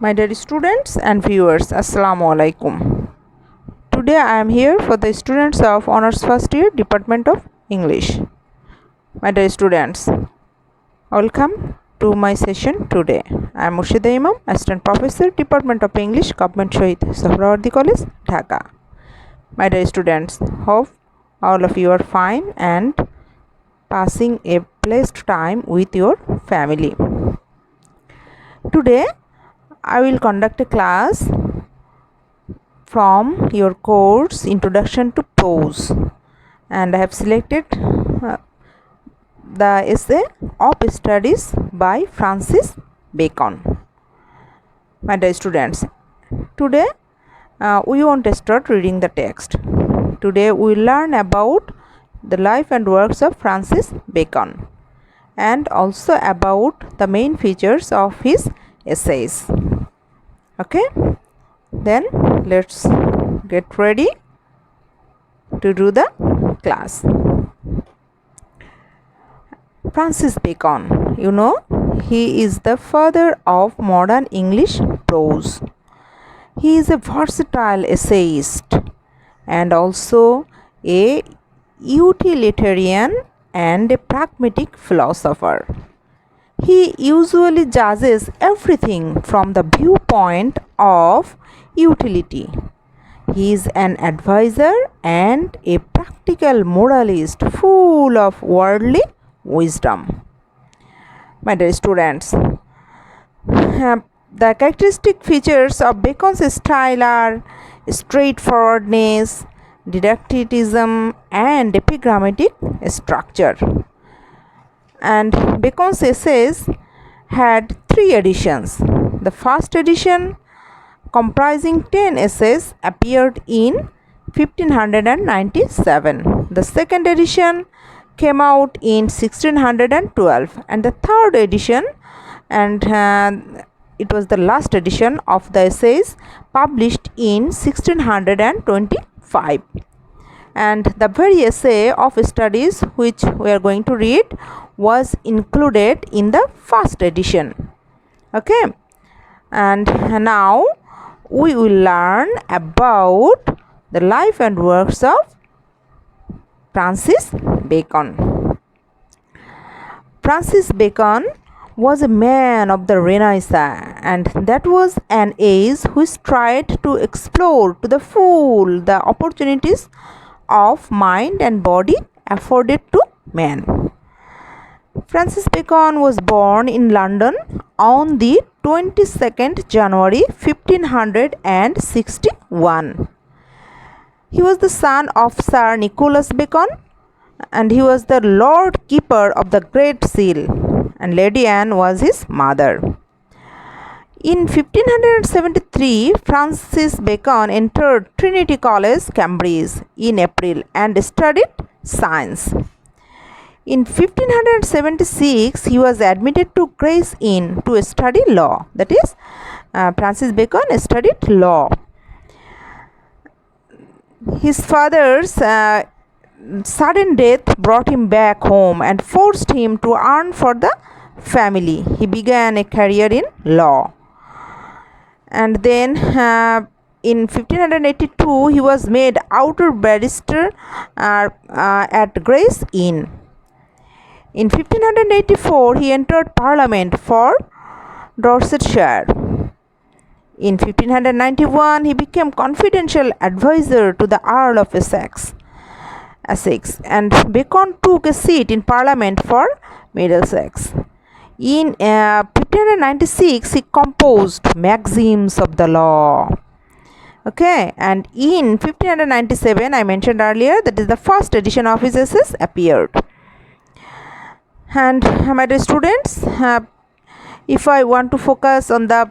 My dear students and viewers, Assalamu alaikum. Today I am here for the students of Honours First Year Department of English. My dear students, welcome to my session today. I am Murshida Imam, Assistant Professor, Department of English, Govt Shahid, Suhrawardy College, Dhaka. My dear students, hope all of you are fine and passing a blessed time with your family. Today I will conduct a class from your course Introduction to Prose, and I have selected the essay of studies by Francis Bacon. My dear students, today we want to start reading the text. Today we will learn about the life and works of Francis Bacon and also about the main features of his essays. Okay, then let's get ready to do the class. Francis Bacon, you know, he is the father of modern English prose. He is a versatile essayist and also a utilitarian and a pragmatic philosopher. He usually judges everything from the viewpoint of utility. He is an advisor and a practical moralist full of worldly wisdom. My dear students, the characteristic features of Bacon's style are straightforwardness, didacticism, and epigrammatic structure. And Bacon's essays had 3 editions. The first edition, comprising 10 essays, appeared in 1597. The second edition came out in 1612, and the third edition, and it was the last edition of the essays, published in 1625. And the very essay of studies which we are going to read was included in the first edition. Okay, and now we will learn about the life and works of Francis Bacon. Francis Bacon was a man of the Renaissance, and that was an age which tried to explore to the full the opportunities of mind and body afforded to man. Francis Bacon was born in London on the 22nd January 1561. He was the son of Sir Nicholas Bacon, and he was the Lord Keeper of the Great Seal, and Lady Anne was his mother. In 1573, Francis Bacon entered Trinity College, Cambridge in April and studied science. In 1576, he was admitted to Gray's Inn to study law. That is, Francis Bacon studied law. His father's sudden death brought him back home and forced him to earn for the family. He began a career in law. And then in 1582, he was made outer barrister at Gray's Inn. In 1584, he entered Parliament for Dorsetshire. In 1591, he became confidential advisor to the Earl of Essex, and Bacon took a seat in Parliament for Middlesex. In 1596, he composed Maxims of the Law. Okay, and in 1597, I mentioned earlier, that is the first edition of his essays appeared. And my dear students, if I want to focus on the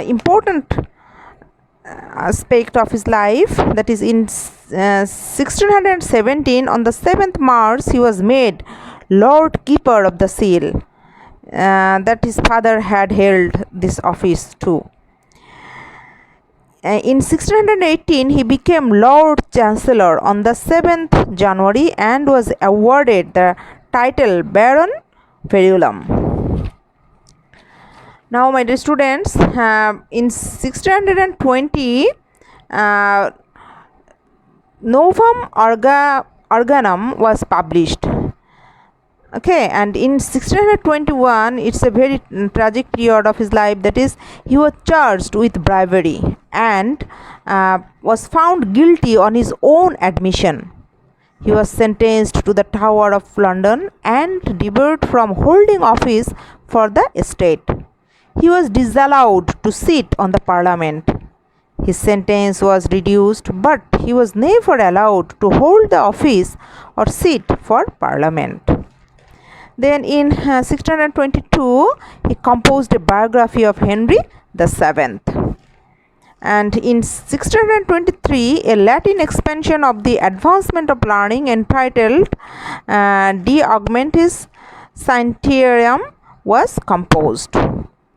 important aspect of his life, that is in 1617, on the 7th March, he was made Lord Keeper of the Seal. That his father had held this office too. In 1618, he became Lord Chancellor on the 7th January and was awarded the title Baron Verulam. Now, my dear students, in 1620, Novum Organum was published. Okay, and in 1621, it's a very tragic period of his life. That is, he was charged with bribery and was found guilty on his own admission. He was sentenced to the Tower of London and debarred from holding office for the state. He was disallowed to sit on the parliament. His sentence was reduced, but he was never allowed to hold the office or sit for parliament. Then in 1622, he composed a biography of Henry VII. And in 1623, a Latin expansion of the Advancement of Learning entitled De Augmentis Scientiarum was composed.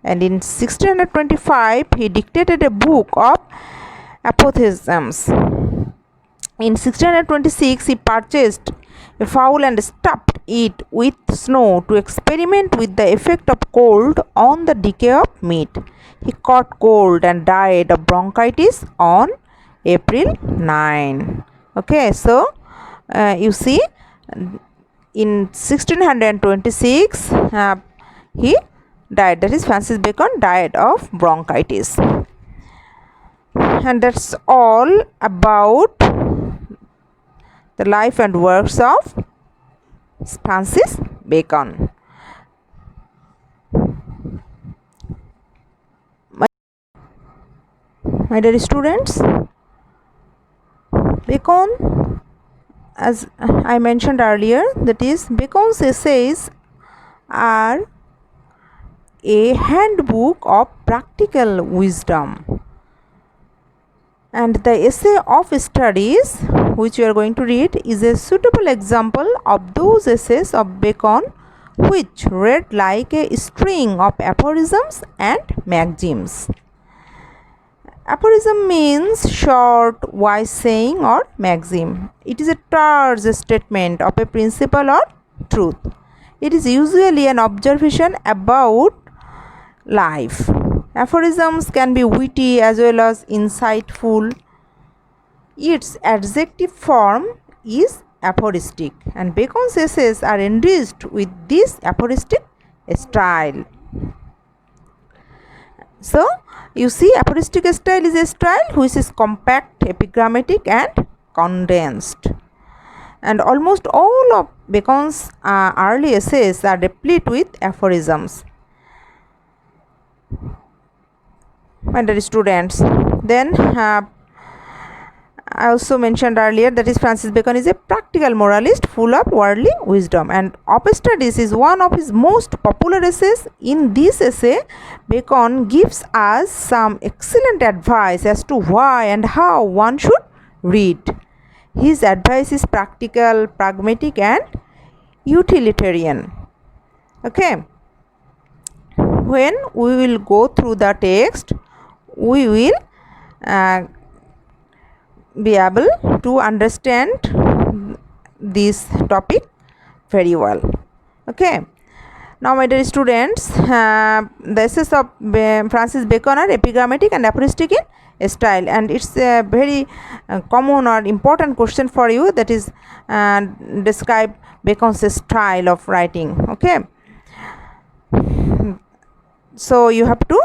And in 1625, he dictated a book of apothegms. In 1626, he purchased a fowl and stuffed it with snow to experiment with the effect of cold on the decay of meat. He caught cold and died of bronchitis on April 9. Okay, so you see, in 1626, he died. That is, Francis Bacon died of bronchitis. And that's all about the life and works of Francis Bacon. My dear students, Bacon, as I mentioned earlier, that is, Bacon's essays are a handbook of practical wisdom. And the essay of studies which you are going to read is a suitable example of those essays of Bacon which read like a string of aphorisms and maxims. Aphorism means short, wise saying or maxim. It is a terse statement of a principle or truth. It is usually an observation about life. Aphorisms can be witty as well as insightful. Its adjective form is aphoristic, and Bacon's essays are enriched with this aphoristic style. So, you see, aphoristic style is a style which is compact, epigrammatic and condensed. And almost all of Bacon's early essays are replete with aphorisms. My dear students, then I also mentioned earlier that is Francis Bacon is a practical moralist full of worldly wisdom, and Of Studies is one of his most popular essays. In this essay, Bacon gives us some excellent advice as to why and how one should read. His advice is practical, pragmatic and utilitarian. Okay. When we will go through the text, we will be able to understand this topic very well. Okay. Now, my dear students, the essays of Francis Bacon are epigrammatic and aphoristic in style, and it's a very common or important question for you, that is, describe Bacon's style of writing. Okay. So you have to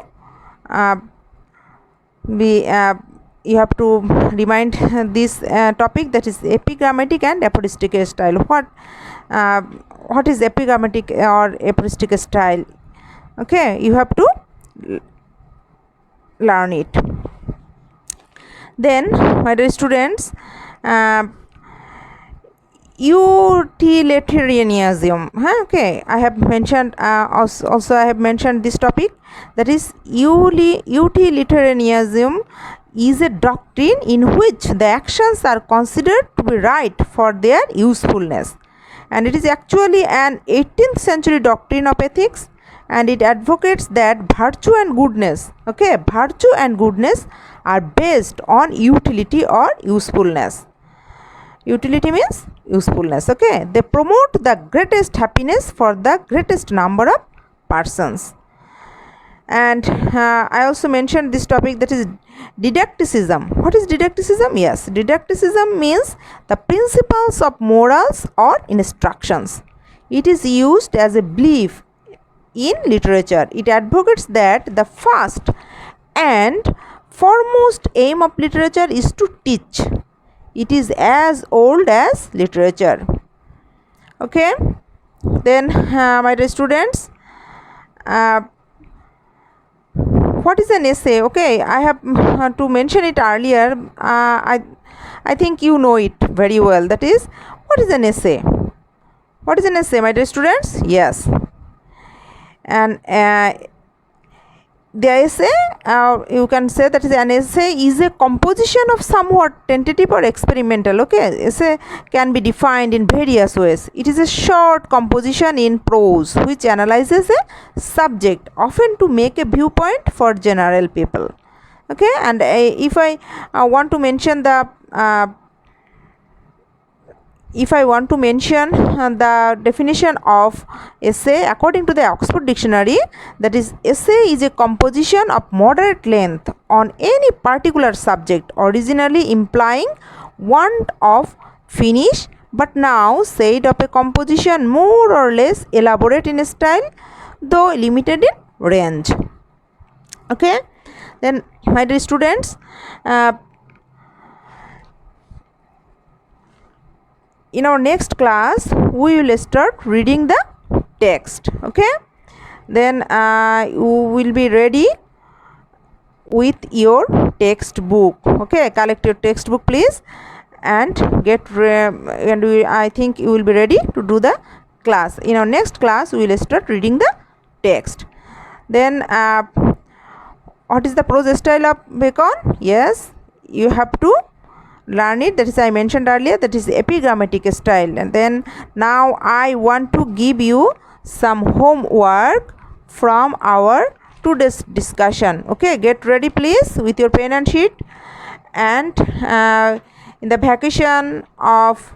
you have to remind this topic, that is epigrammatic and aphoristic style. What is epigrammatic or aphoristic style? Okay, you have to learn it. Then, my dear students, utilitarianism. Okay, I have mentioned also I have mentioned this topic, that is utilitarianism is a doctrine in which the actions are considered to be right for their usefulness, and it is actually an 18th century doctrine of ethics, and it advocates that virtue and goodness are based on utility or usefulness. Utility means usefulness. Okay, they promote the greatest happiness for the greatest number of persons. And I also mentioned this topic, that is didacticism. What is didacticism? Yes, didacticism means the principles of morals or instructions. It is used as a belief in literature. It advocates that the first and foremost aim of literature is to teach. It is as old as literature. Okay, then my dear students, what is an essay? Okay, I have to mention it earlier. I think you know it very well. That is, what is an essay? What is an essay, my dear students? Yes, and the essay, you can say that is an essay is a composition of somewhat tentative or experimental. Okay, essay can be defined in various ways. It is a short composition in prose which analyzes a subject, often to make a viewpoint for general people. Okay, and if I want to mention the the definition of essay according to the Oxford Dictionary, that is, essay is a composition of moderate length on any particular subject, originally implying want of finish, but now said of a composition more or less elaborate in style, though limited in range. Okay, then my dear students, in our next class we will start reading the text. Okay, then you will be ready with your textbook. Okay, collect your textbook please, and I think you will be ready to do the class. In our next class we will start reading the text. Then what is the prose style of Bacon? Yes, you have to learn it. That is, I mentioned earlier, that is epigrammatic style. And then now I want to give you some homework from our today's discussion. Okay, get ready please with your pen and sheet. And in the vacation of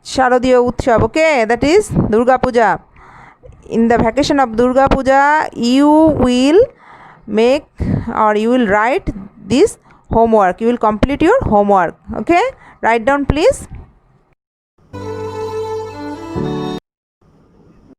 Sharadiya Utsav, okay, that is Durga Puja. In the vacation of Durga Puja, you will make or you will write this homework. You will complete your homework. Okay, write down please.